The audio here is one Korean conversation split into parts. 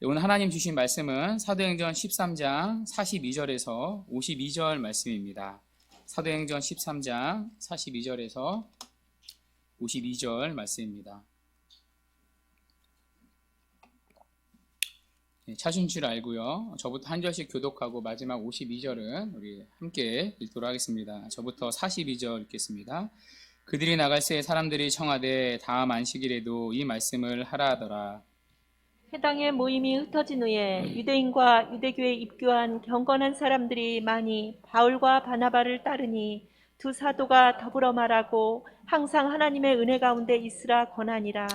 오늘 하나님 주신 말씀은 사도행전 13장 42절에서 52절 말씀입니다. 사도행전 13장 42절에서 52절 말씀입니다. 찾은 줄 알고요. 저부터 한 절씩 교독하고 마지막 52절은 우리 함께 읽도록 하겠습니다. 저부터 42절 읽겠습니다. 그들이 나갈 새 사람들이 청하되 다음 안식일에도 이 말씀을 하라 하더라. 해당의 모임이 흩어진 후에 유대인과 유대교에 입교한 경건한 사람들이 많이 바울과 바나바를 따르니 두 사도가 더불어 말하고 항상 하나님의 은혜 가운데 있으라 권하니라.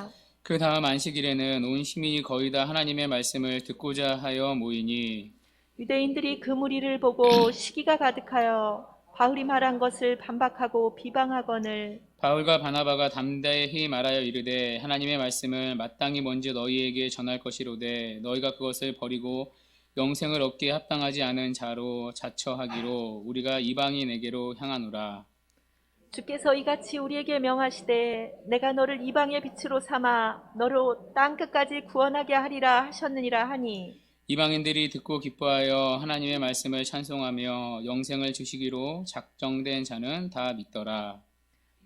그 다음 안식일에는 온 시민이 거의 다 하나님의 말씀을 듣고자 하여 모이니 유대인들이 그 무리를 보고 시기가 가득하여 바울이 말한 것을 반박하고 비방하거늘 바울과 바나바가 담대히 말하여 이르되 하나님의 말씀을 마땅히 먼저 너희에게 전할 것이로되 너희가 그것을 버리고 영생을 얻기에 합당하지 않은 자로 자처하기로 우리가 이방인에게로 향하노라. 주께서 이같이 우리에게 명하시되 내가 너를 이방의 빛으로 삼아 너로 땅끝까지 구원하게 하리라 하셨느니라 하니 이방인들이 듣고 기뻐하여 하나님의 말씀을 찬송하며 영생을 주시기로 작정된 자는 다 믿더라.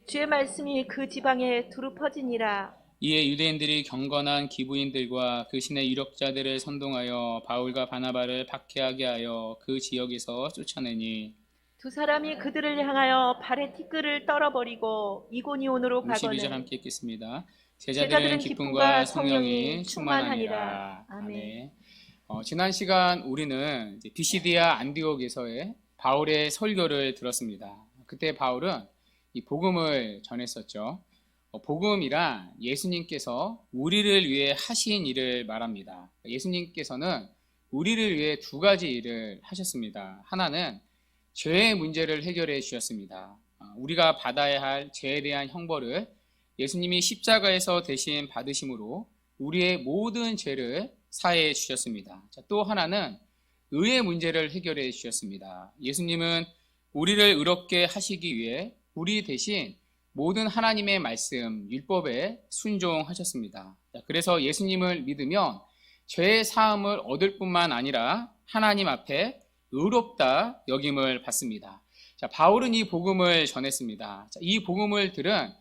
주의 말씀이 그 지방에 두루 퍼지니라. 이에 유대인들이 경건한 기부인들과 그 신의 유력자들을 선동하여 바울과 바나바를 박해하게 하여 그 지역에서 쫓아내니 두 사람이 그들을 향하여 발에 티끌을 떨어버리고 이고니온으로 52절 가거늘 함께 읽겠습니다. 제자들은 제자들은 기쁨과 성령이 충만하니라. 충만하니라. 아멘. 지난 시간 우리는 비시디아 안디옥에서의 바울의 설교를 들었습니다. 그때 바울은 이 복음을 전했었죠. 복음이란 예수님께서 우리를 위해 하신 일을 말합니다. 예수님께서는 우리를 위해 두 가지 일을 하셨습니다. 하나는 죄의 문제를 해결해 주셨습니다. 우리가 받아야 할 죄에 대한 형벌을 예수님이 십자가에서 대신 받으심으로 우리의 모든 죄를 사해 주셨습니다. 또 하나는 의의 문제를 해결해 주셨습니다. 예수님은 우리를 의롭게 하시기 위해 우리 대신 모든 하나님의 말씀, 율법에 순종하셨습니다. 그래서 예수님을 믿으면 죄의 사함을 얻을 뿐만 아니라 하나님 앞에 의롭다 여김을 받습니다. 바울은 이 복음을 전했습니다. 이 복음을 들은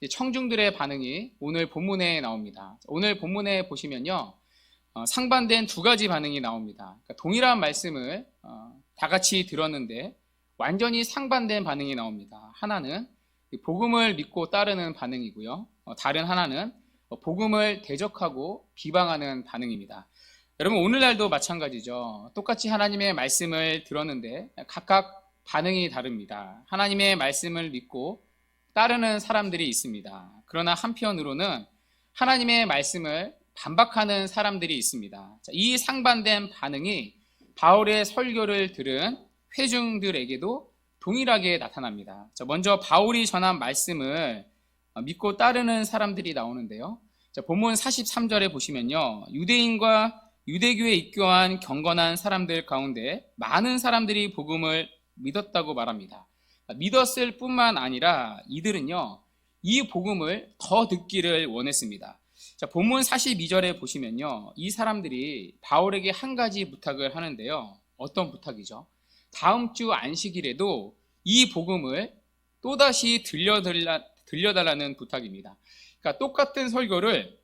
청중들의 반응이 오늘 본문에 나옵니다. 오늘 본문에 보시면요, 상반된 두 가지 반응이 나옵니다. 동일한 말씀을 다 같이 들었는데 완전히 상반된 반응이 나옵니다. 하나는 복음을 믿고 따르는 반응이고요. 다른 하나는 복음을 대적하고 비방하는 반응입니다. 여러분, 오늘날도 마찬가지죠. 똑같이 하나님의 말씀을 들었는데 각각 반응이 다릅니다. 하나님의 말씀을 믿고 따르는 사람들이 있습니다. 그러나 한편으로는 하나님의 말씀을 반박하는 사람들이 있습니다. 이 상반된 반응이 바울의 설교를 들은 회중들에게도 동일하게 나타납니다. 먼저 바울이 전한 말씀을 믿고 따르는 사람들이 나오는데요. 본문 43절에 보시면요, 유대인과 유대교에 입교한 경건한 사람들 가운데 많은 사람들이 복음을 믿었다고 말합니다. 믿었을 뿐만 아니라 이들은요, 이 복음을 더 듣기를 원했습니다. 본문 42절에 보시면요, 이 사람들이 바울에게 한 가지 부탁을 하는데요. 어떤 부탁이죠? 다음 주 안식일에도 이 복음을 또다시 들려달라는 부탁입니다. 그러니까 똑같은 설교를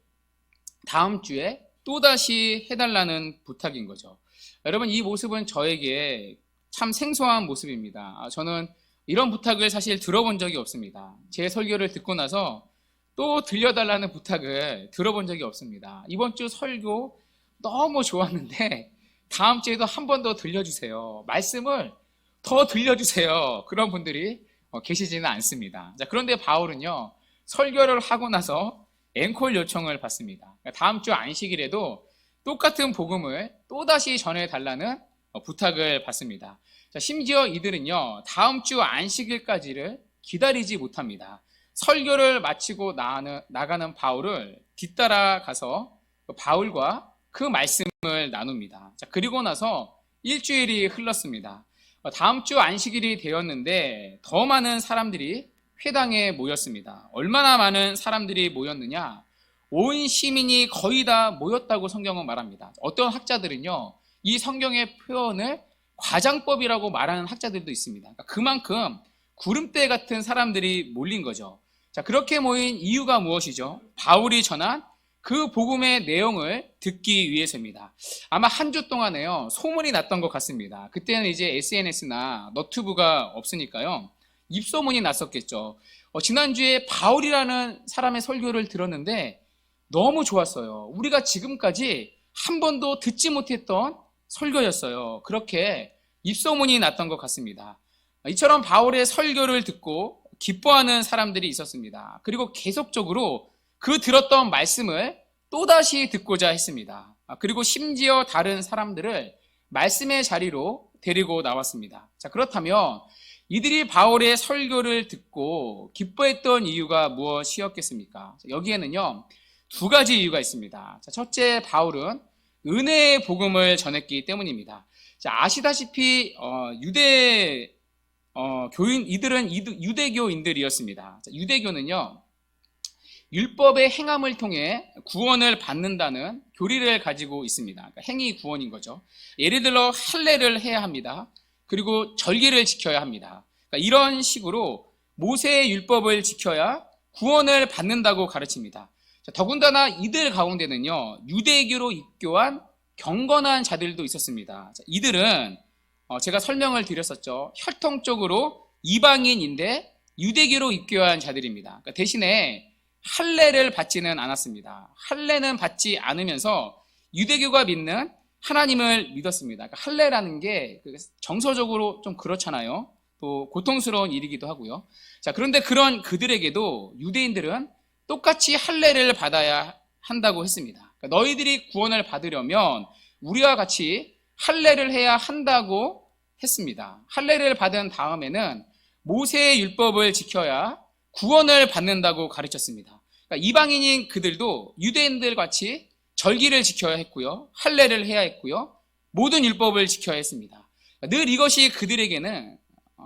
다음 주에 또다시 해달라는 부탁인 거죠. 여러분, 이 모습은 저에게 참 생소한 모습입니다. 저는 이런 부탁을 사실 들어본 적이 없습니다. 제 설교를 듣고 나서 또 들려달라는 부탁을 들어본 적이 없습니다. 이번 주 설교 너무 좋았는데 다음 주에도 한 번 더 들려주세요. 말씀을 더 들려주세요. 그런 분들이 계시지는 않습니다. 그런데 바울은요, 설교를 하고 나서 앵콜 요청을 받습니다. 다음 주 안식일에도 똑같은 복음을 또다시 전해달라는 부탁을 받습니다. 심지어 이들은요, 다음 주 안식일까지를 기다리지 못합니다. 설교를 마치고 나가는 바울을 뒤따라가서 바울과 그 말씀을 나눕니다. 그리고 나서 일주일이 흘렀습니다. 다음 주 안식일이 되었는데 더 많은 사람들이 회당에 모였습니다. 얼마나 많은 사람들이 모였느냐? 온 시민이 거의 다 모였다고 성경은 말합니다. 어떤 학자들은요, 이 성경의 표현을 과장법이라고 말하는 학자들도 있습니다. 그러니까 그만큼 구름대 같은 사람들이 몰린 거죠. 자, 그렇게 모인 이유가 무엇이죠? 바울이 전한 그 복음의 내용을 듣기 위해서입니다. 아마 한 주 동안에요, 소문이 났던 것 같습니다. 그때는 이제 SNS나 너튜브가 없으니까요, 입소문이 났었겠죠. 지난주에 바울이라는 사람의 설교를 들었는데 너무 좋았어요. 우리가 지금까지 한 번도 듣지 못했던 설교였어요. 그렇게 입소문이 났던 것 같습니다. 이처럼 바울의 설교를 듣고 기뻐하는 사람들이 있었습니다. 그리고 계속적으로 그 들었던 말씀을 또다시 듣고자 했습니다. 그리고 심지어 다른 사람들을 말씀의 자리로 데리고 나왔습니다. 자, 그렇다면 이들이 바울의 설교를 듣고 기뻐했던 이유가 무엇이었겠습니까? 여기에는요, 두 가지 이유가 있습니다. 자, 첫째, 바울은 은혜의 복음을 전했기 때문입니다. 자, 아시다시피 이들은 유대교인들이었습니다. 자, 유대교는요, 율법의 행함을 통해 구원을 받는다는 교리를 가지고 있습니다. 그러니까 행위 구원인 거죠. 예를 들어 할례를 해야 합니다. 그리고 절기를 지켜야 합니다. 그러니까 이런 식으로 모세의 율법을 지켜야 구원을 받는다고 가르칩니다. 자, 더군다나 이들 가운데는요, 유대교로 입교한 경건한 자들도 있었습니다. 자, 이들은 제가 설명을 드렸었죠. 혈통적으로 이방인인데 유대교로 입교한 자들입니다. 그러니까 대신에 할례를 받지는 않았습니다. 할례는 받지 않으면서 유대교가 믿는 하나님을 믿었습니다. 그러니까 할례라는 게 정서적으로 좀 그렇잖아요. 또 고통스러운 일이기도 하고요. 자, 그런데 그런 그들에게도 유대인들은 똑같이 할례를 받아야 한다고 했습니다. 그러니까 너희들이 구원을 받으려면 우리와 같이 할례를 해야 한다고 했습니다. 할례를 받은 다음에는 모세의 율법을 지켜야 구원을 받는다고 가르쳤습니다. 그러니까 이방인인 그들도 유대인들 같이 절기를 지켜야 했고요, 할례를 해야 했고요, 모든 율법을 지켜야 했습니다. 늘 이것이 그들에게는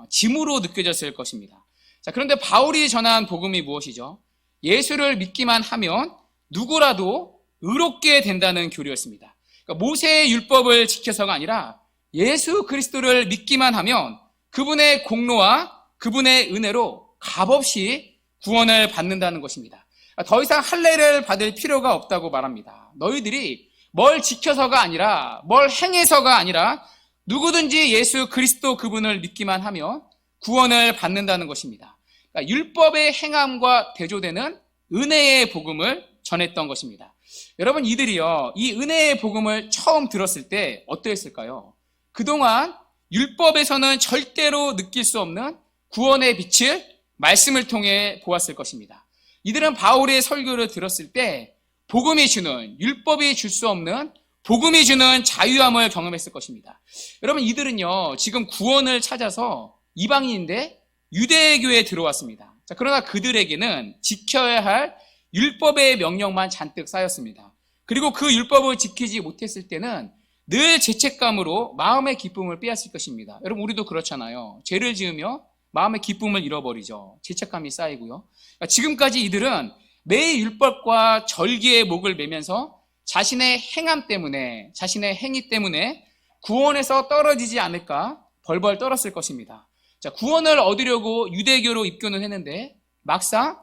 짐으로 느껴졌을 것입니다. 자, 그런데 바울이 전한 복음이 무엇이죠? 예수를 믿기만 하면 누구라도 의롭게 된다는 교리였습니다. 그러니까 모세의 율법을 지켜서가 아니라 예수 그리스도를 믿기만 하면 그분의 공로와 그분의 은혜로 값없이 구원을 받는다는 것입니다. 더 이상 할례를 받을 필요가 없다고 말합니다. 너희들이 뭘 지켜서가 아니라, 뭘 행해서가 아니라 누구든지 예수 그리스도 그분을 믿기만 하면 구원을 받는다는 것입니다. 그러니까 율법의 행함과 대조되는 은혜의 복음을 전했던 것입니다. 여러분, 이들이요, 이 은혜의 복음을 처음 들었을 때 어떠했을까요? 그동안 율법에서는 절대로 느낄 수 없는 구원의 빛을 말씀을 통해 보았을 것입니다. 이들은 바울의 설교를 들었을 때 복음이 주는, 율법이 줄 수 없는 복음이 주는 자유함을 경험했을 것입니다. 여러분, 이들은요, 지금 구원을 찾아서 이방인인데 유대교에 들어왔습니다. 자, 그러나 그들에게는 지켜야 할 율법의 명령만 잔뜩 쌓였습니다. 그리고 그 율법을 지키지 못했을 때는 늘 죄책감으로 마음의 기쁨을 빼앗을 것입니다. 여러분, 우리도 그렇잖아요. 죄를 지으며 마음의 기쁨을 잃어버리죠. 죄책감이 쌓이고요. 그러니까 지금까지 이들은 매일 율법과 절기의 목을 매면서 자신의 행함 때문에, 자신의 행위 때문에 구원에서 떨어지지 않을까 벌벌 떨었을 것입니다. 자, 구원을 얻으려고 유대교로 입교는 했는데 막상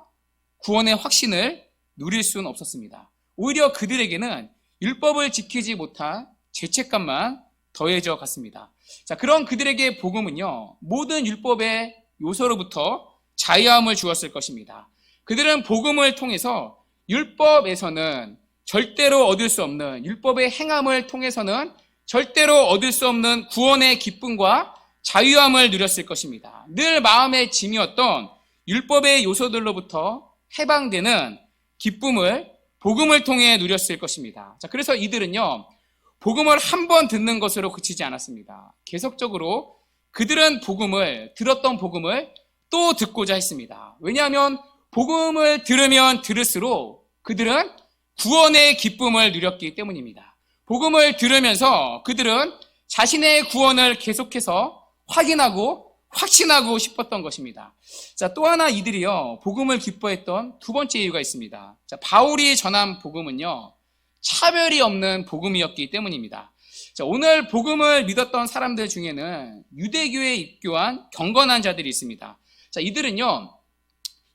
구원의 확신을 누릴 수는 없었습니다. 오히려 그들에게는 율법을 지키지 못한 죄책감만 더해져 갔습니다. 자, 그런 그들에게 복음은요, 모든 율법의 요소로부터 자유함을 주었을 것입니다. 그들은 복음을 통해서 율법에서는 절대로 얻을 수 없는, 율법의 행함을 통해서는 절대로 얻을 수 없는 구원의 기쁨과 자유함을 누렸을 것입니다. 늘 마음의 짐이었던 율법의 요소들로부터 해방되는 기쁨을 복음을 통해 누렸을 것입니다. 자, 그래서 이들은요, 복음을 한 번 듣는 것으로 그치지 않았습니다. 계속적으로 그들은 들었던 복음을 또 듣고자 했습니다. 왜냐하면 복음을 들으면 들을수록 그들은 구원의 기쁨을 누렸기 때문입니다. 복음을 들으면서 그들은 자신의 구원을 계속해서 확인하고 확신하고 싶었던 것입니다. 자, 또 하나 이들이요, 복음을 기뻐했던 두 번째 이유가 있습니다. 자, 바울이 전한 복음은요, 차별이 없는 복음이었기 때문입니다. 자, 오늘 복음을 믿었던 사람들 중에는 유대교에 입교한 경건한 자들이 있습니다. 자, 이들은요,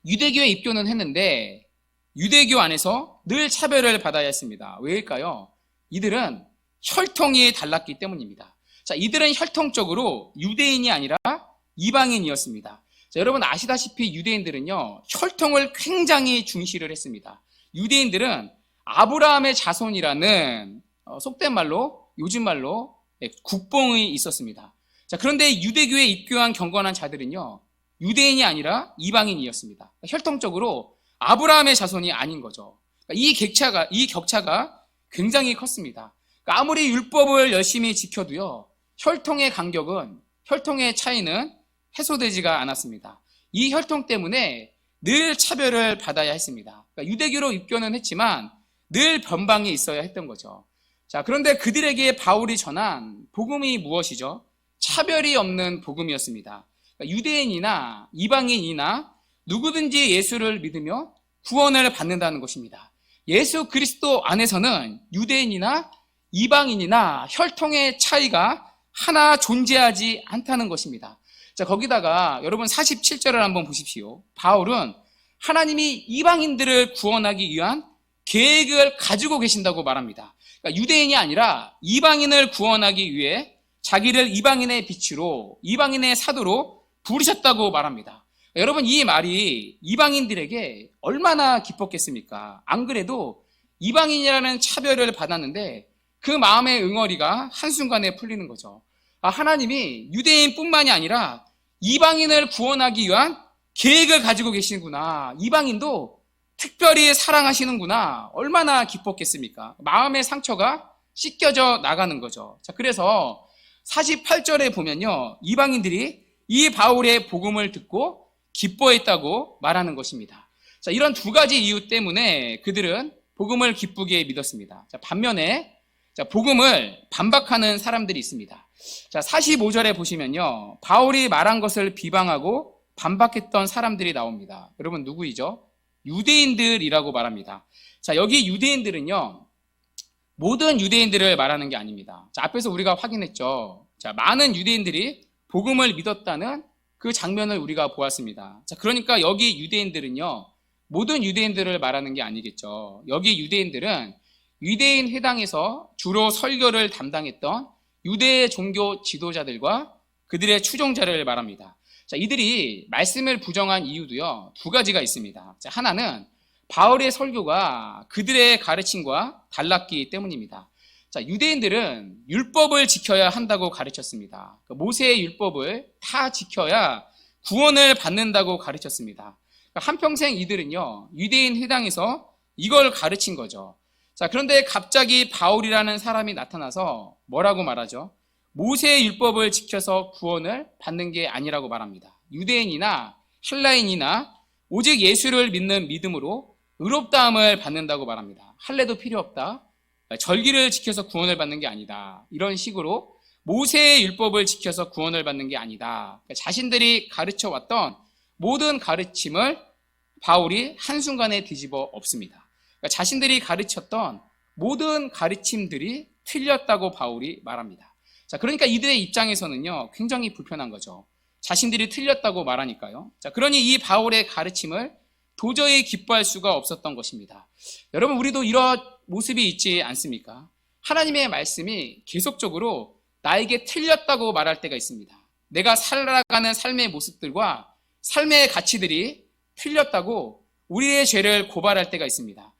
유대교에 입교는 했는데 유대교 안에서 늘 차별을 받아야 했습니다. 왜일까요? 이들은 혈통이 달랐기 때문입니다. 자, 이들은 혈통적으로 유대인이 아니라 이방인이었습니다. 자, 여러분 아시다시피 유대인들은요, 혈통을 굉장히 중시를 했습니다. 유대인들은 아브라함의 자손이라는 속된 말로, 요즘 말로 국뽕이 있었습니다. 자, 그런데 유대교에 입교한 경건한 자들은요, 유대인이 아니라 이방인이었습니다. 혈통적으로 아브라함의 자손이 아닌 거죠. 이 격차가 굉장히 컸습니다. 아무리 율법을 열심히 지켜도요, 혈통의 차이는 해소되지가 않았습니다. 이 혈통 때문에 늘 차별을 받아야 했습니다. 유대교로 입교는 했지만 늘 변방에 있어야 했던 거죠. 자, 그런데 그들에게 바울이 전한 복음이 무엇이죠? 차별이 없는 복음이었습니다. 유대인이나 이방인이나 누구든지 예수를 믿으며 구원을 받는다는 것입니다. 예수 그리스도 안에서는 유대인이나 이방인이나 혈통의 차이가 하나 존재하지 않다는 것입니다. 자, 거기다가 여러분 47절을 한번 보십시오. 바울은 하나님이 이방인들을 구원하기 위한 계획을 가지고 계신다고 말합니다. 그러니까 유대인이 아니라 이방인을 구원하기 위해 자기를 이방인의 빛으로, 이방인의 사도로 부르셨다고 말합니다. 여러분, 이 말이 이방인들에게 얼마나 기뻤겠습니까? 안 그래도 이방인이라는 차별을 받았는데 그 마음의 응어리가 한순간에 풀리는 거죠. 하나님이 유대인뿐만이 아니라 이방인을 구원하기 위한 계획을 가지고 계시는구나. 이방인도 특별히 사랑하시는구나. 얼마나 기뻤겠습니까? 마음의 상처가 씻겨져 나가는 거죠. 자, 그래서 48절에 보면요, 이방인들이 이 바울의 복음을 듣고 기뻐했다고 말하는 것입니다. 자, 이런 두 가지 이유 때문에 그들은 복음을 기쁘게 믿었습니다. 자, 반면에 복음을 반박하는 사람들이 있습니다. 자, 45절에 보시면요, 바울이 말한 것을 비방하고 반박했던 사람들이 나옵니다. 여러분 누구이죠? 유대인들이라고 말합니다. 자, 여기 유대인들은요, 모든 유대인들을 말하는 게 아닙니다. 자, 앞에서 우리가 확인했죠. 자, 많은 유대인들이 복음을 믿었다는 그 장면을 우리가 보았습니다. 자, 그러니까 여기 유대인들은요, 모든 유대인들을 말하는 게 아니겠죠. 여기 유대인들은 유대인 회당에서 주로 설교를 담당했던 유대 종교 지도자들과 그들의 추종자를 말합니다. 자, 이들이 말씀을 부정한 이유도요, 두 가지가 있습니다. 자, 하나는 바울의 설교가 그들의 가르침과 달랐기 때문입니다. 자, 유대인들은 율법을 지켜야 한다고 가르쳤습니다. 모세의 율법을 다 지켜야 구원을 받는다고 가르쳤습니다. 한평생 이들은요, 유대인 회당에서 이걸 가르친 거죠. 자, 그런데 갑자기 바울이라는 사람이 나타나서 뭐라고 말하죠? 모세의 율법을 지켜서 구원을 받는 게 아니라고 말합니다. 유대인이나 헬라인이나 오직 예수를 믿는 믿음으로 의롭다함을 받는다고 말합니다. 할례도 필요 없다. 절기를 지켜서 구원을 받는 게 아니다. 이런 식으로 모세의 율법을 지켜서 구원을 받는 게 아니다. 자신들이 가르쳐왔던 모든 가르침을 바울이 한순간에 뒤집어 엎습니다. 자신들이 가르쳤던 모든 가르침들이 틀렸다고 바울이 말합니다. 자, 그러니까 이들의 입장에서는요, 굉장히 불편한 거죠. 자신들이 틀렸다고 말하니까요. 자, 그러니 이 바울의 가르침을 도저히 기뻐할 수가 없었던 것입니다. 여러분, 우리도 이런 모습이 있지 않습니까? 하나님의 말씀이 계속적으로 나에게 틀렸다고 말할 때가 있습니다. 내가 살아가는 삶의 모습들과 삶의 가치들이 틀렸다고 우리의 죄를 고발할 때가 있습니다.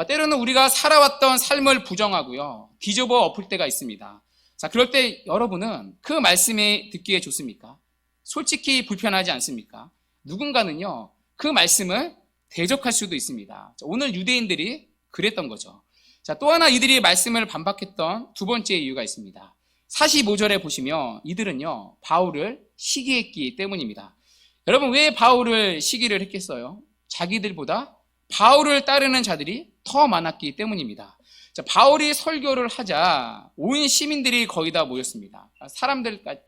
때로는 우리가 살아왔던 삶을 부정하고요, 뒤집어 엎을 때가 있습니다. 자, 그럴 때 여러분은 그 말씀이 듣기에 좋습니까? 솔직히 불편하지 않습니까? 누군가는요, 그 말씀을 대적할 수도 있습니다. 자, 오늘 유대인들이 그랬던 거죠. 자, 또 하나 이들이 말씀을 반박했던 두 번째 이유가 있습니다. 45절에 보시면 이들은요, 바울을 시기했기 때문입니다. 여러분, 왜 바울을 시기를 했겠어요? 자기들보다 바울을 따르는 자들이 더 많았기 때문입니다. 자, 바울이 설교를 하자 온 시민들이 거의 다 모였습니다.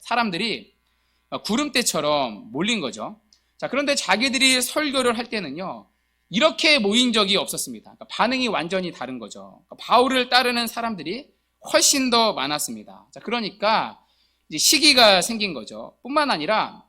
사람들이 구름대처럼 몰린 거죠. 자, 그런데 자기들이 설교를 할 때는요, 이렇게 모인 적이 없었습니다. 그러니까 반응이 완전히 다른 거죠. 그러니까 바울을 따르는 사람들이 훨씬 더 많았습니다. 자, 그러니까 이제 시기가 생긴 거죠. 뿐만 아니라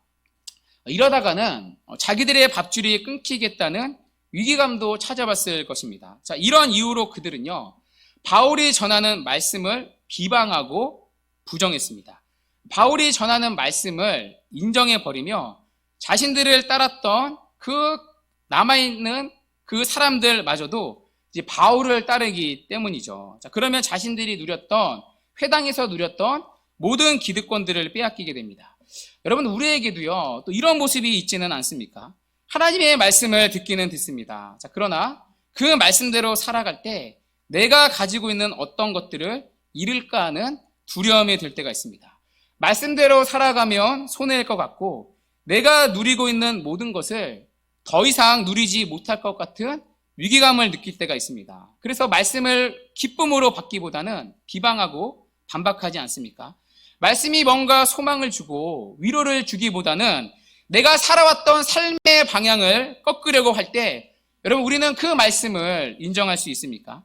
이러다가는 자기들의 밥줄이 끊기겠다는 위기감도 찾아봤을 것입니다. 자, 이런 이유로 그들은요, 바울이 전하는 말씀을 비방하고 부정했습니다. 바울이 전하는 말씀을 인정해버리며 자신들을 따랐던 그 남아있는 그 사람들마저도 이제 바울을 따르기 때문이죠. 자, 그러면 자신들이 누렸던, 회당에서 누렸던 모든 기득권들을 빼앗기게 됩니다. 여러분, 우리에게도요, 또 이런 모습이 있지는 않습니까? 하나님의 말씀을 듣기는 듣습니다. 자, 그러나 그 말씀대로 살아갈 때 내가 가지고 있는 어떤 것들을 잃을까 하는 두려움이 들 때가 있습니다. 말씀대로 살아가면 손해일 것 같고 내가 누리고 있는 모든 것을 더 이상 누리지 못할 것 같은 위기감을 느낄 때가 있습니다. 그래서 말씀을 기쁨으로 받기보다는 비방하고 반박하지 않습니까? 말씀이 뭔가 소망을 주고 위로를 주기보다는 내가 살아왔던 삶의 방향을 꺾으려고 할 때 여러분, 우리는 그 말씀을 인정할 수 있습니까?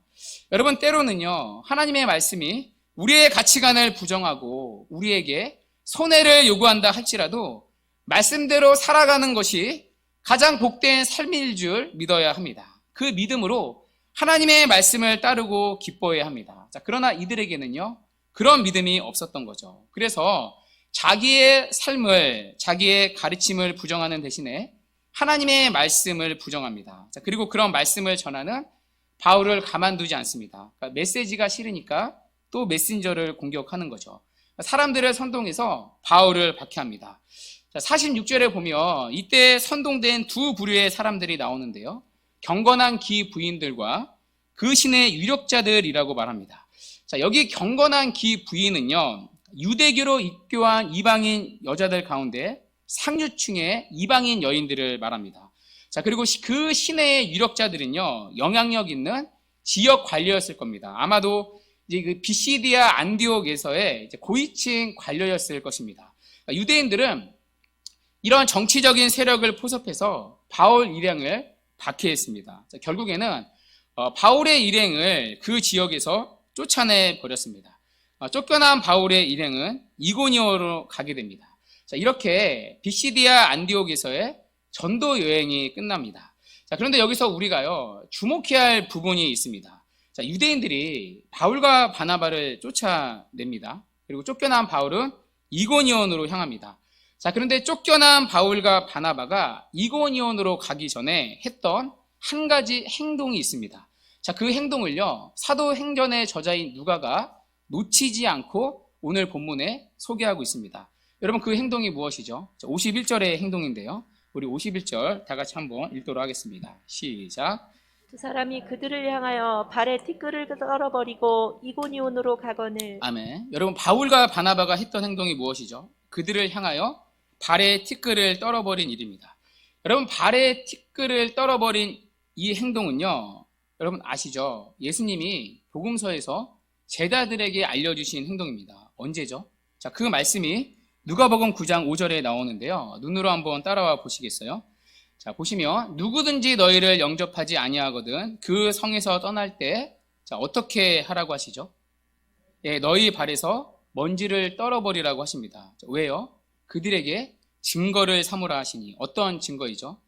여러분, 때로는요, 하나님의 말씀이 우리의 가치관을 부정하고 우리에게 손해를 요구한다 할지라도 말씀대로 살아가는 것이 가장 복된 삶일 줄 믿어야 합니다. 그 믿음으로 하나님의 말씀을 따르고 기뻐해야 합니다. 자, 그러나 이들에게는요, 그런 믿음이 없었던 거죠. 그래서 자기의 삶을, 자기의 가르침을 부정하는 대신에 하나님의 말씀을 부정합니다. 자, 그리고 그런 말씀을 전하는 바울을 가만두지 않습니다. 그러니까 메시지가 싫으니까 또 메신저를 공격하는 거죠. 사람들을 선동해서 바울을 박해합니다. 자, 46절에 보면 이때 선동된 두 부류의 사람들이 나오는데요. 경건한 기부인들과 그 신의 유력자들이라고 말합니다. 자, 여기 경건한 기부인은요, 유대교로 입교한 이방인 여자들 가운데 상류층의 이방인 여인들을 말합니다. 자, 그리고 그 신의 유력자들은요, 영향력 있는 지역 관료였을 겁니다. 아마도 이제 그 비시디아 안디옥에서의 고위층 관료였을 것입니다. 그러니까 유대인들은 이런 정치적인 세력을 포섭해서 바울 일행을 박해했습니다. 자, 결국에는 바울의 일행을 그 지역에서 쫓아내 버렸습니다. 쫓겨난 바울의 일행은 이고니오로 가게 됩니다. 자, 이렇게 비시디아 안디옥에서의 전도 여행이 끝납니다. 자, 그런데 여기서 우리가요, 주목해야 할 부분이 있습니다. 자, 유대인들이 바울과 바나바를 쫓아냅니다. 그리고 쫓겨난 바울은 이고니온으로 향합니다. 자, 그런데 쫓겨난 바울과 바나바가 이고니온으로 가기 전에 했던 한 가지 행동이 있습니다. 자, 그 행동을요, 사도행전의 저자인 누가가 놓치지 않고 오늘 본문에 소개하고 있습니다. 여러분, 그 행동이 무엇이죠? 51절의 행동인데요. 우리 51절 다 같이 한번 읽도록 하겠습니다. 시작. 두 사람이 그들을 향하여 발에 티끌을 떨어버리고 이고니온으로 가거늘. 아멘. 여러분, 바울과 바나바가 했던 행동이 무엇이죠? 그들을 향하여 발에 티끌을 떨어버린 일입니다. 여러분, 발에 티끌을 떨어버린 이 행동은요, 여러분 아시죠? 예수님이 복음서에서 제자들에게 알려주신 행동입니다. 언제죠? 자, 그 말씀이 누가복음 9장 5절에 나오는데요. 눈으로 한번 따라와 보시겠어요? 자, 보시면 누구든지 너희를 영접하지 아니하거든 그 성에서 떠날 때 자, 어떻게 하라고 하시죠? 예, 너희 발에서 먼지를 떨어버리라고 하십니다. 자, 왜요? 그들에게 증거를 삼으라 하시니. 어떤 증거이죠?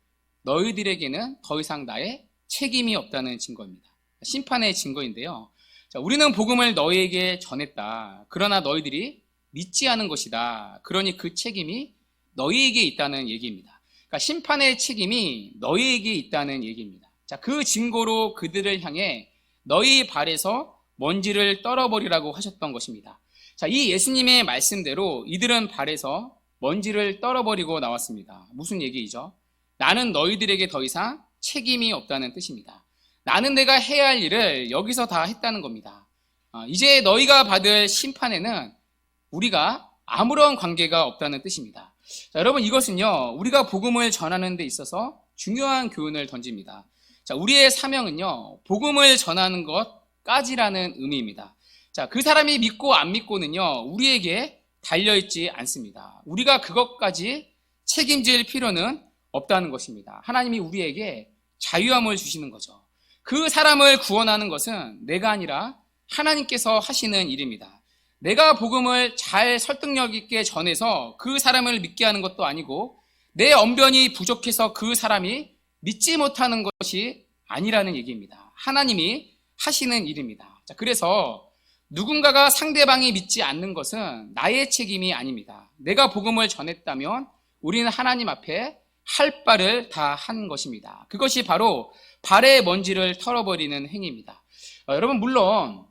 너희들에게는 더 이상 나의 책임이 없다는 증거입니다. 심판의 증거인데요. 자, 우리는 복음을 너희에게 전했다. 그러나 너희들이 믿지 않은 것이다. 그러니 그 책임이 너희에게 있다는 얘기입니다. 그러니까 심판의 책임이 너희에게 있다는 얘기입니다. 자, 그 증거로 그들을 향해 너희 발에서 먼지를 떨어버리라고 하셨던 것입니다. 자, 이 예수님의 말씀대로 이들은 발에서 먼지를 떨어버리고 나왔습니다. 무슨 얘기이죠? 나는 너희들에게 더 이상 책임이 없다는 뜻입니다. 나는 내가 해야 할 일을 여기서 다 했다는 겁니다. 이제 너희가 받을 심판에는 우리가 아무런 관계가 없다는 뜻입니다. 자, 여러분, 이것은요, 우리가 복음을 전하는 데 있어서 중요한 교훈을 던집니다. 자, 우리의 사명은요, 복음을 전하는 것까지라는 의미입니다. 자, 그 사람이 믿고 안 믿고는요, 우리에게 달려있지 않습니다. 우리가 그것까지 책임질 필요는 없다는 것입니다. 하나님이 우리에게 자유함을 주시는 거죠. 그 사람을 구원하는 것은 내가 아니라 하나님께서 하시는 일입니다. 내가 복음을 잘 설득력 있게 전해서 그 사람을 믿게 하는 것도 아니고 내 언변이 부족해서 그 사람이 믿지 못하는 것이 아니라는 얘기입니다. 하나님이 하시는 일입니다. 자, 그래서 누군가가 상대방이 믿지 않는 것은 나의 책임이 아닙니다. 내가 복음을 전했다면 우리는 하나님 앞에 할 바를 다 한 것입니다. 그것이 바로 발의 먼지를 털어버리는 행위입니다. 여러분, 물론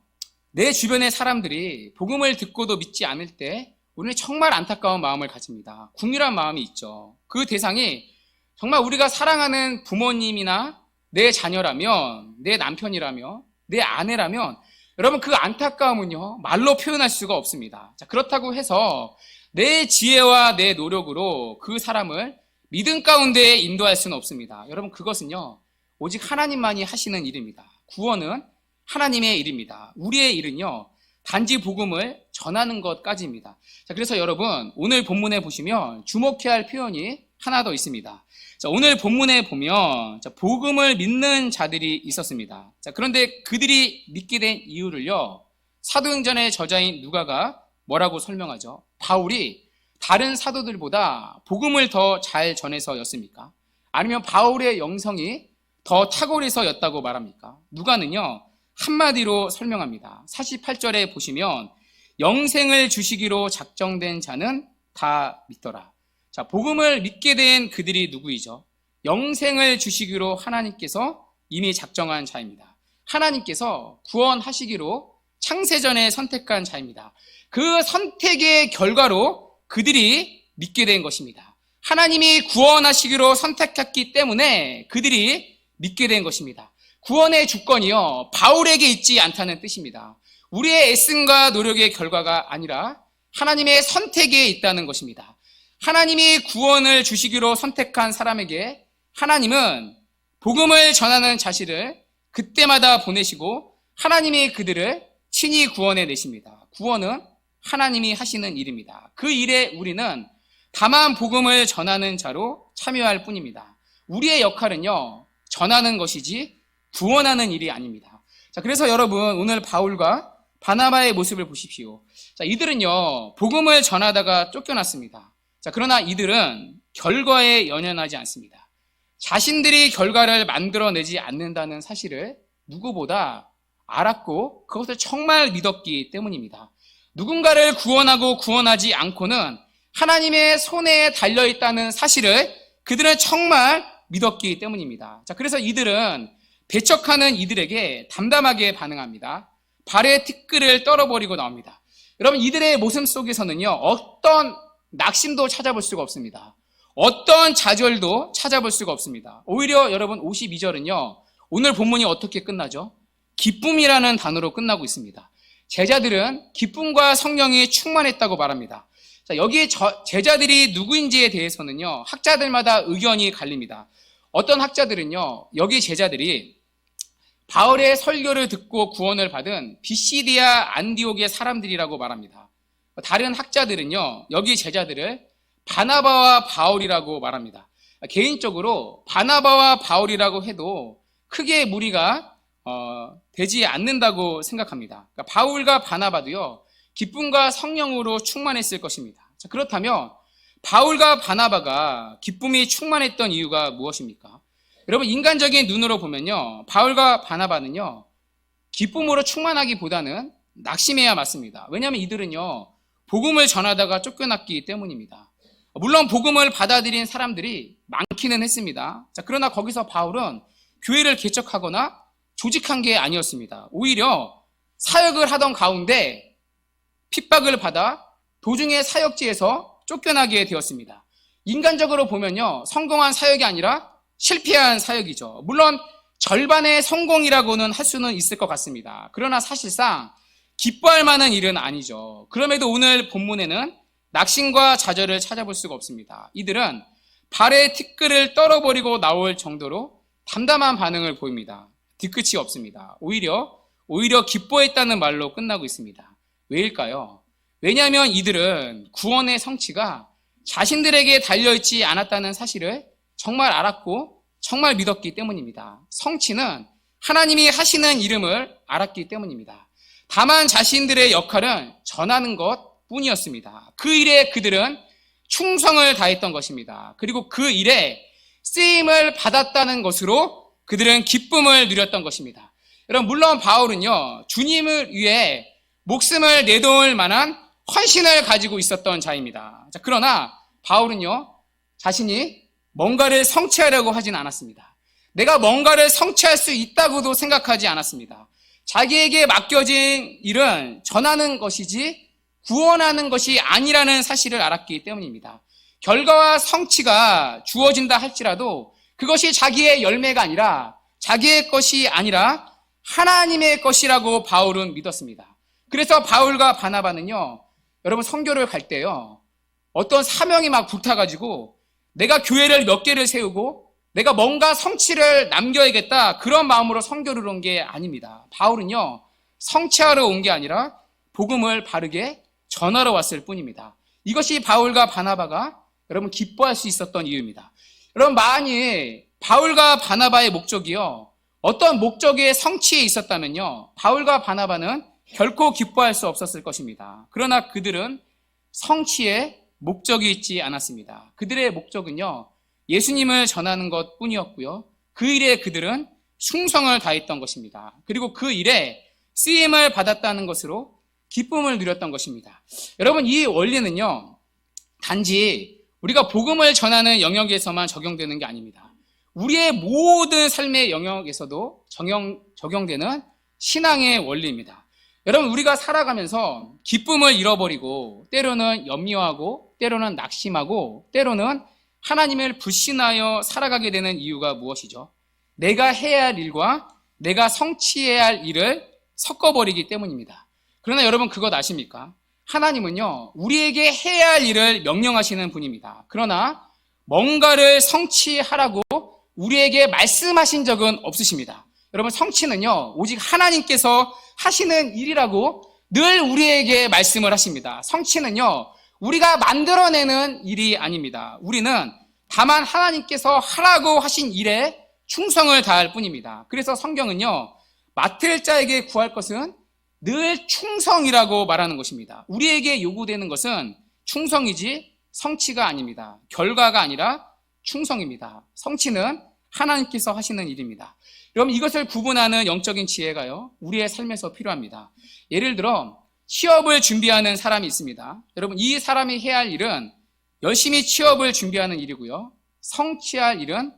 내 주변의 사람들이 복음을 듣고도 믿지 않을 때 우리는 정말 안타까운 마음을 가집니다. 궁휼한 마음이 있죠. 그 대상이 정말 우리가 사랑하는 부모님이나 내 자녀라면, 내 남편이라면, 내 아내라면 여러분, 그 안타까움은요 말로 표현할 수가 없습니다. 자, 그렇다고 해서 내 지혜와 내 노력으로 그 사람을 믿음 가운데 인도할 수는 없습니다. 여러분, 그것은요 오직 하나님만이 하시는 일입니다. 구원은 하나님의 일입니다. 우리의 일은요 단지 복음을 전하는 것까지입니다. 자, 그래서 여러분, 오늘 본문에 보시면 주목해야 할 표현이 하나 더 있습니다. 자, 오늘 본문에 보면 복음을 믿는 자들이 있었습니다. 자, 그런데 그들이 믿게 된 이유를요 사도행전의 저자인 누가가 뭐라고 설명하죠? 바울이 다른 사도들보다 복음을 더 잘 전해서였습니까? 아니면 바울의 영성이 더 탁월해서였다고 말합니까? 누가는요 한마디로 설명합니다. 48절에 보시면 영생을 주시기로 작정된 자는 다 믿더라. 자, 복음을 믿게 된 그들이 누구이죠? 영생을 주시기로 하나님께서 이미 작정한 자입니다. 하나님께서 구원하시기로 창세전에 선택한 자입니다. 그 선택의 결과로 그들이 믿게 된 것입니다. 하나님이 구원하시기로 선택했기 때문에 그들이 믿게 된 것입니다. 구원의 주권이요 바울에게 있지 않다는 뜻입니다. 우리의 애씀과 노력의 결과가 아니라 하나님의 선택에 있다는 것입니다. 하나님이 구원을 주시기로 선택한 사람에게 하나님은 복음을 전하는 자식을 그때마다 보내시고 하나님이 그들을 친히 구원해 내십니다. 구원은 하나님이 하시는 일입니다. 그 일에 우리는 다만 복음을 전하는 자로 참여할 뿐입니다. 우리의 역할은요 전하는 것이지 구원하는 일이 아닙니다. 자, 그래서 여러분, 오늘 바울과 바나바의 모습을 보십시오. 자, 이들은요 복음을 전하다가 쫓겨났습니다. 자, 그러나 이들은 결과에 연연하지 않습니다. 자신들이 결과를 만들어내지 않는다는 사실을 누구보다 알았고 그것을 정말 믿었기 때문입니다. 누군가를 구원하고 구원하지 않고는 하나님의 손에 달려있다는 사실을 그들은 정말 믿었기 때문입니다. 자, 그래서 이들은 배척하는 이들에게 담담하게 반응합니다. 발에 티끌을 떨어버리고 나옵니다. 여러분, 이들의 모습 속에서는요 어떤 낙심도 찾아볼 수가 없습니다. 어떤 좌절도 찾아볼 수가 없습니다. 오히려 여러분 52절은요 오늘 본문이 어떻게 끝나죠? 기쁨이라는 단어로 끝나고 있습니다. 제자들은 기쁨과 성령이 충만했다고 말합니다. 자, 여기 제자들이 누구인지에 대해서는요 학자들마다 의견이 갈립니다. 어떤 학자들은요 여기 제자들이 바울의 설교를 듣고 구원을 받은 비시디아 안디옥의 사람들이라고 말합니다. 다른 학자들은요 여기 제자들을 바나바와 바울이라고 말합니다. 개인적으로 바나바와 바울이라고 해도 크게 무리가 되지 않는다고 생각합니다. 그러니까 바울과 바나바도요 기쁨과 성령으로 충만했을 것입니다. 자, 그렇다면 바울과 바나바가 기쁨이 충만했던 이유가 무엇입니까? 여러분, 인간적인 눈으로 보면요 바울과 바나바는요 기쁨으로 충만하기보다는 낙심해야 맞습니다. 왜냐하면 이들은요 복음을 전하다가 쫓겨났기 때문입니다. 물론 복음을 받아들인 사람들이 많기는 했습니다. 자, 그러나 거기서 바울은 교회를 개척하거나 조직한 게 아니었습니다. 오히려 사역을 하던 가운데 핍박을 받아 도중에 사역지에서 쫓겨나게 되었습니다. 인간적으로 보면요 성공한 사역이 아니라 실패한 사역이죠. 물론 절반의 성공이라고는 할 수는 있을 것 같습니다. 그러나 사실상 기뻐할 만한 일은 아니죠. 그럼에도 오늘 본문에는 낙심과 좌절을 찾아볼 수가 없습니다. 이들은 발에 티끌을 떨어버리고 나올 정도로 담담한 반응을 보입니다. 뒤끝이 없습니다. 오히려 기뻐했다는 말로 끝나고 있습니다. 왜일까요? 왜냐하면 이들은 구원의 성취가 자신들에게 달려있지 않았다는 사실을 정말 알았고 정말 믿었기 때문입니다. 성취는 하나님이 하시는 이름을 알았기 때문입니다. 다만 자신들의 역할은 전하는 것 뿐이었습니다. 그 일에 그들은 충성을 다했던 것입니다. 그리고 그 일에 쓰임을 받았다는 것으로 그들은 기쁨을 누렸던 것입니다. 여러분, 물론 바울은요, 주님을 위해 목숨을 내놓을 만한 헌신을 가지고 있었던 자입니다. 자, 그러나 바울은요, 자신이 뭔가를 성취하려고 하진 않았습니다. 내가 뭔가를 성취할 수 있다고도 생각하지 않았습니다. 자기에게 맡겨진 일은 전하는 것이지 구원하는 것이 아니라는 사실을 알았기 때문입니다. 결과와 성취가 주어진다 할지라도 그것이 자기의 열매가 아니라 자기의 것이 아니라 하나님의 것이라고 바울은 믿었습니다. 그래서 바울과 바나바는요, 여러분 선교를 갈 때요, 어떤 사명이 막 불타가지고 내가 교회를 몇 개를 세우고 내가 뭔가 성취를 남겨야겠다, 그런 마음으로 선교를 온 게 아닙니다. 바울은요, 성취하러 온 게 아니라 복음을 바르게 전하러 왔을 뿐입니다. 이것이 바울과 바나바가 여러분 기뻐할 수 있었던 이유입니다. 여러분, 만일 바울과 바나바의 목적이요, 어떤 목적의 성취에 있었다면요, 바울과 바나바는 결코 기뻐할 수 없었을 것입니다. 그러나 그들은 성취에 목적이 있지 않았습니다. 그들의 목적은요, 예수님을 전하는 것 뿐이었고요, 그 일에 그들은 충성을 다했던 것입니다. 그리고 그 일에 쓰임을 받았다는 것으로 기쁨을 누렸던 것입니다. 여러분, 이 원리는요, 단지 우리가 복음을 전하는 영역에서만 적용되는 게 아닙니다. 우리의 모든 삶의 영역에서도 적용되는 신앙의 원리입니다. 여러분, 우리가 살아가면서 기쁨을 잃어버리고 때로는 염려하고 때로는 낙심하고 때로는 하나님을 불신하여 살아가게 되는 이유가 무엇이죠? 내가 해야 할 일과 내가 성취해야 할 일을 섞어버리기 때문입니다. 그러나 여러분, 그것 아십니까? 하나님은요, 우리에게 해야 할 일을 명령하시는 분입니다. 그러나 뭔가를 성취하라고 우리에게 말씀하신 적은 없으십니다. 여러분, 성취는요, 오직 하나님께서 하시는 일이라고 늘 우리에게 말씀을 하십니다. 성취는요, 우리가 만들어내는 일이 아닙니다. 우리는 다만 하나님께서 하라고 하신 일에 충성을 다할 뿐입니다. 그래서 성경은요, 맡을 자에게 구할 것은 늘 충성이라고 말하는 것입니다. 우리에게 요구되는 것은 충성이지 성취가 아닙니다. 결과가 아니라 충성입니다. 성취는 하나님께서 하시는 일입니다. 여러분, 이것을 구분하는 영적인 지혜가요, 우리의 삶에서 필요합니다. 예를 들어 취업을 준비하는 사람이 있습니다. 여러분, 이 사람이 해야 할 일은 열심히 취업을 준비하는 일이고요, 성취할 일은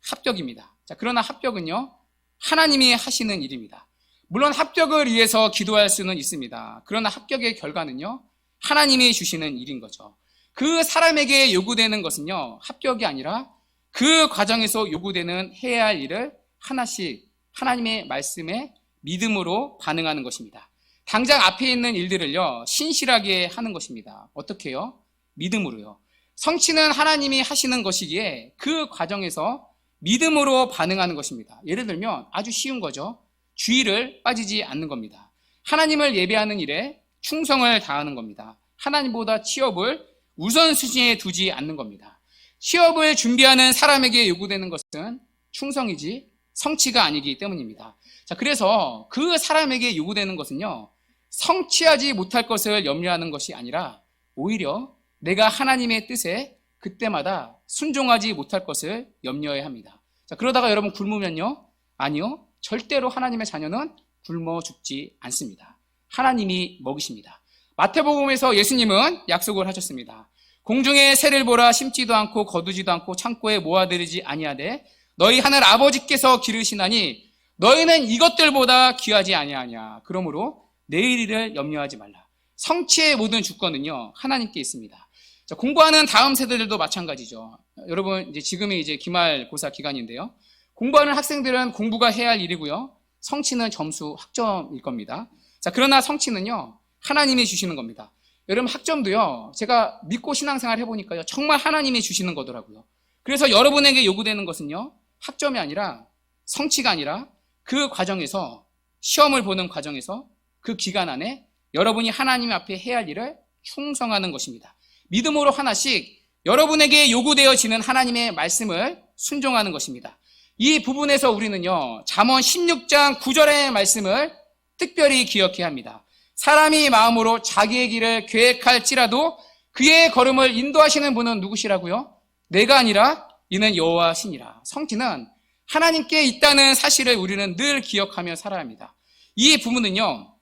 합격입니다. 자, 그러나 합격은요, 하나님이 하시는 일입니다. 물론 합격을 위해서 기도할 수는 있습니다. 그러나 합격의 결과는요, 하나님이 주시는 일인 거죠. 그 사람에게 요구되는 것은요, 합격이 아니라 그 과정에서 요구되는 해야 할 일을 하나씩 하나님의 말씀에 믿음으로 반응하는 것입니다. 당장 앞에 있는 일들을요, 신실하게 하는 것입니다. 어떻게요? 믿음으로요. 성취는 하나님이 하시는 것이기에 그 과정에서 믿음으로 반응하는 것입니다. 예를 들면 아주 쉬운 거죠. 주의를 빠지지 않는 겁니다. 하나님을 예배하는 일에 충성을 다하는 겁니다. 하나님보다 취업을 우선순위에 두지 않는 겁니다. 취업을 준비하는 사람에게 요구되는 것은 충성이지 성취가 아니기 때문입니다. 자, 그래서 그 사람에게 요구되는 것은요, 성취하지 못할 것을 염려하는 것이 아니라 오히려 내가 하나님의 뜻에 그때마다 순종하지 못할 것을 염려해야 합니다. 자, 그러다가 여러분 굶으면요? 아니요. 절대로 하나님의 자녀는 굶어 죽지 않습니다. 하나님이 먹이십니다. 마태복음에서 예수님은 약속을 하셨습니다. 공중에 새를 보라, 심지도 않고 거두지도 않고 창고에 모아들이지 아니하되 너희 하늘 아버지께서 기르시나니 너희는 이것들보다 귀하지 아니하냐. 그러므로 내일 일을 염려하지 말라. 성취의 모든 주권은요, 하나님께 있습니다. 자, 공부하는 다음 세대들도 마찬가지죠. 여러분, 지금이 기말고사 기간인데요. 공부하는 학생들은 공부가 해야 할 일이고요, 성취는 점수 학점일 겁니다. 자, 그러나 성취는요, 하나님이 주시는 겁니다. 여러분, 학점도요, 제가 믿고 신앙생활 해보니까요, 정말 하나님이 주시는 거더라고요. 그래서 여러분에게 요구되는 것은요, 학점이 아니라 성취가 아니라 그 과정에서, 시험을 보는 과정에서 그 기간 안에 여러분이 하나님 앞에 해야 할 일을 충성하는 것입니다. 믿음으로 하나씩 여러분에게 요구되어지는 하나님의 말씀을 순종하는 것입니다. 이 부분에서 우리는요, 잠언 16장 9절의 말씀을 특별히 기억해야 합니다. 사람이 마음으로 자기의 길을 계획할지라도 그의 걸음을 인도하시는 분은 누구시라고요? 내가 아니라 이는 여호와시니라. 성취는 하나님께 있다는 사실을 우리는 늘 기억하며 살아야 합니다. 이 부분은요,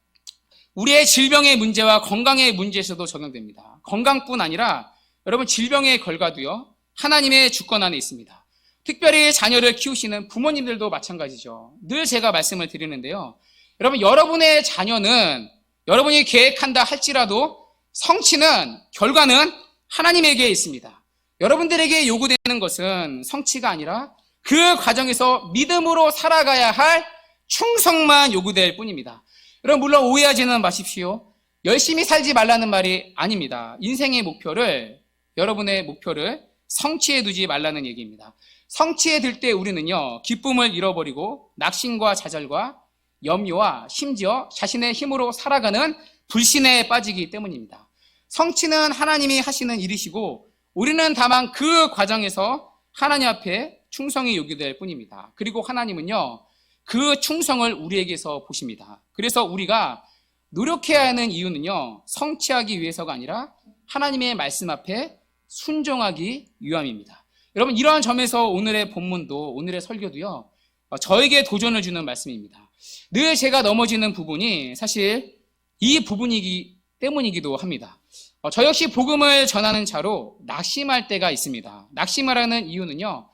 우리의 질병의 문제와 건강의 문제에서도 적용됩니다. 건강뿐 아니라 여러분 질병의 결과도요, 하나님의 주권 안에 있습니다. 특별히 자녀를 키우시는 부모님들도 마찬가지죠. 늘 제가 말씀을 드리는데요, 여러분 여러분의 자녀는 여러분이 계획한다 할지라도 성취는, 결과는 하나님에게 있습니다. 여러분들에게 요구되는 것은 성취가 아니라 그 과정에서 믿음으로 살아가야 할 충성만 요구될 뿐입니다. 여러분 물론 오해하지는 마십시오. 열심히 살지 말라는 말이 아닙니다. 인생의 목표를, 여러분의 목표를 성취해 두지 말라는 얘기입니다. 성취해 들 때 우리는요, 기쁨을 잃어버리고 낙심과 좌절과 염려와 심지어 자신의 힘으로 살아가는 불신에 빠지기 때문입니다. 성취는 하나님이 하시는 일이시고 우리는 다만 그 과정에서 하나님 앞에 충성이 요구될 뿐입니다. 그리고 하나님은요, 그 충성을 우리에게서 보십니다. 그래서 우리가 노력해야 하는 이유는요, 성취하기 위해서가 아니라 하나님의 말씀 앞에 순종하기 위함입니다. 여러분 이러한 점에서 오늘의 본문도, 오늘의 설교도요, 저에게 도전을 주는 말씀입니다. 늘 제가 넘어지는 부분이 사실 이 부분이기 때문이기도 합니다. 저 역시 복음을 전하는 자로 낙심할 때가 있습니다. 낙심하라는 이유는요,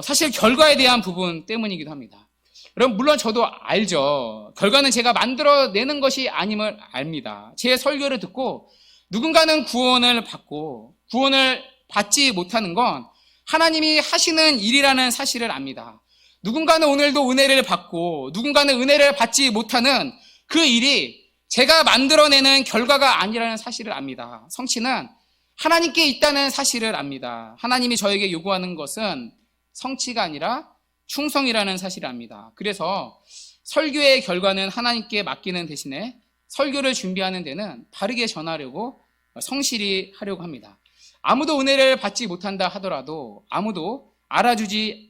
사실 결과에 대한 부분 때문이기도 합니다. 여러분 물론 저도 알죠. 결과는 제가 만들어내는 것이 아님을 압니다. 제 설교를 듣고 누군가는 구원을 받고 구원을 받지 못하는 건 하나님이 하시는 일이라는 사실을 압니다. 누군가는 오늘도 은혜를 받고 누군가는 은혜를 받지 못하는 그 일이 제가 만들어내는 결과가 아니라는 사실을 압니다. 성취는 하나님께 있다는 사실을 압니다. 하나님이 저에게 요구하는 것은 성취가 아니라 충성이라는 사실을 압니다. 그래서 설교의 결과는 하나님께 맡기는 대신에 설교를 준비하는 데는 바르게 전하려고 성실히 하려고 합니다. 아무도 은혜를 받지 못한다 하더라도, 아무도 알아주지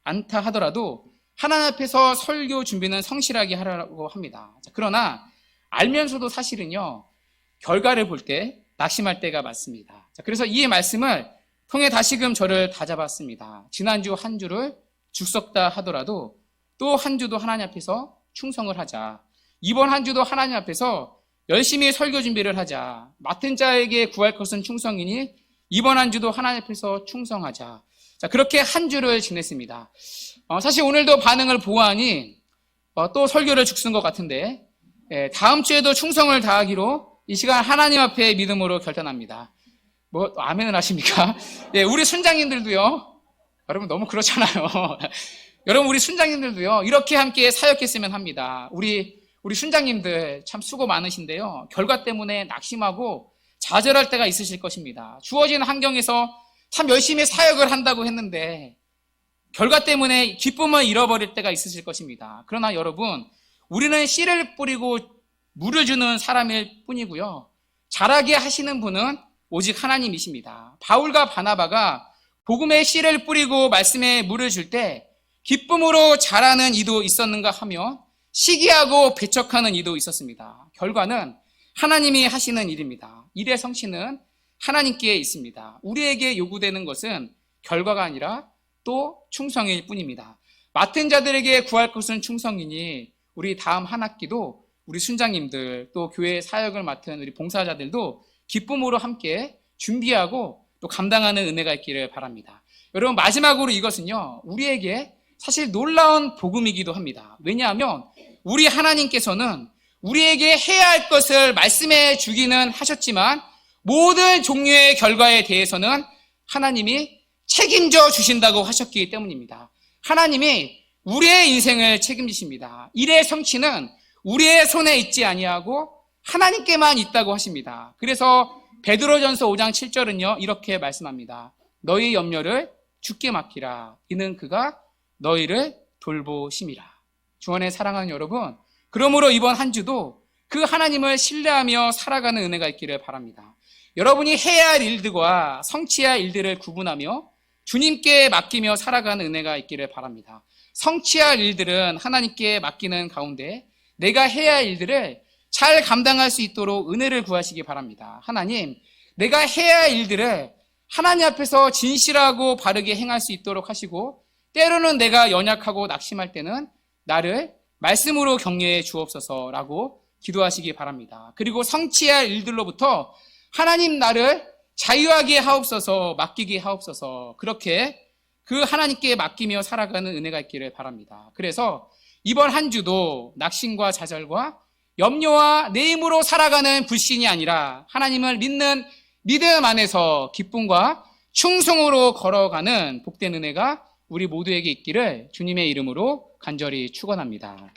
않다 하더라도 하나님 앞에서 설교 준비는 성실하게 하라고 합니다. 그러나 알면서도 사실은요, 결과를 볼 때 낙심할 때가 많습니다. 그래서 이 말씀을 통해 다시금 저를 다잡았습니다. 지난주 한 주를 죽썩다 하더라도 또 한 주도 하나님 앞에서 충성을 하자. 이번 한 주도 하나님 앞에서 열심히 설교 준비를 하자. 맡은 자에게 구할 것은 충성이니 이번 한 주도 하나님 앞에서 충성하자. 자, 그렇게 한 주를 지냈습니다. 사실 오늘도 반응을 보아하니 또 설교를 죽쓴 것 같은데, 다음 주에도 충성을 다하기로 이 시간 하나님 앞에 믿음으로 결단합니다. 뭐 아멘을 하십니까? 네, 우리 순장님들도요. 여러분 너무 그렇잖아요. 여러분 우리 순장님들도요, 이렇게 함께 사역했으면 합니다. 우리 순장님들 참 수고 많으신데요, 결과 때문에 낙심하고 좌절할 때가 있으실 것입니다. 주어진 환경에서 참 열심히 사역을 한다고 했는데 결과 때문에 기쁨을 잃어버릴 때가 있으실 것입니다. 그러나 여러분, 우리는 씨를 뿌리고 물을 주는 사람일 뿐이고요, 자라게 하시는 분은 오직 하나님이십니다. 바울과 바나바가 복음의 씨를 뿌리고 말씀에 물을 줄 때 기쁨으로 자라는 이도 있었는가 하면 시기하고 배척하는 이도 있었습니다. 결과는 하나님이 하시는 일입니다. 일의 성취는 하나님께 있습니다. 우리에게 요구되는 것은 결과가 아니라 또 충성일 뿐입니다. 맡은 자들에게 구할 것은 충성이니 우리 다음 한 학기도 우리 순장님들, 또 교회 사역을 맡은 우리 봉사자들도 기쁨으로 함께 준비하고 또 감당하는 은혜가 있기를 바랍니다. 여러분 마지막으로 이것은요, 우리에게 사실 놀라운 복음이기도 합니다. 왜냐하면 우리 하나님께서는 우리에게 해야 할 것을 말씀해 주기는 하셨지만 모든 종류의 결과에 대해서는 하나님이 책임져 주신다고 하셨기 때문입니다. 하나님이 우리의 인생을 책임지십니다. 일의 성취는 우리의 손에 있지 아니하고 하나님께만 있다고 하십니다. 그래서 베드로전서 5장 7절은요, 이렇게 말씀합니다. 너희 염려를 주께 맡기라. 이는 그가 너희를 돌보심이라. 주 안에 사랑하는 여러분, 그러므로 이번 한 주도 그 하나님을 신뢰하며 살아가는 은혜가 있기를 바랍니다. 여러분이 해야 할 일들과 성취해야 할 일들을 구분하며 주님께 맡기며 살아가는 은혜가 있기를 바랍니다. 성취할 일들은 하나님께 맡기는 가운데 내가 해야 할 일들을 잘 감당할 수 있도록 은혜를 구하시기 바랍니다. 하나님, 내가 해야 할 일들을 하나님 앞에서 진실하고 바르게 행할 수 있도록 하시고, 때로는 내가 연약하고 낙심할 때는 나를 말씀으로 격려해 주옵소서라고 기도하시기 바랍니다. 그리고 성취할 일들로부터 하나님 나를 자유하게 하옵소서, 맡기게 하옵소서, 그렇게 그 하나님께 맡기며 살아가는 은혜가 있기를 바랍니다. 그래서 이번 한 주도 낙심과 좌절과 염려와 내 힘으로 살아가는 불신이 아니라 하나님을 믿는 믿음 안에서 기쁨과 충성으로 걸어가는 복된 은혜가 우리 모두에게 있기를 주님의 이름으로 간절히 축원합니다.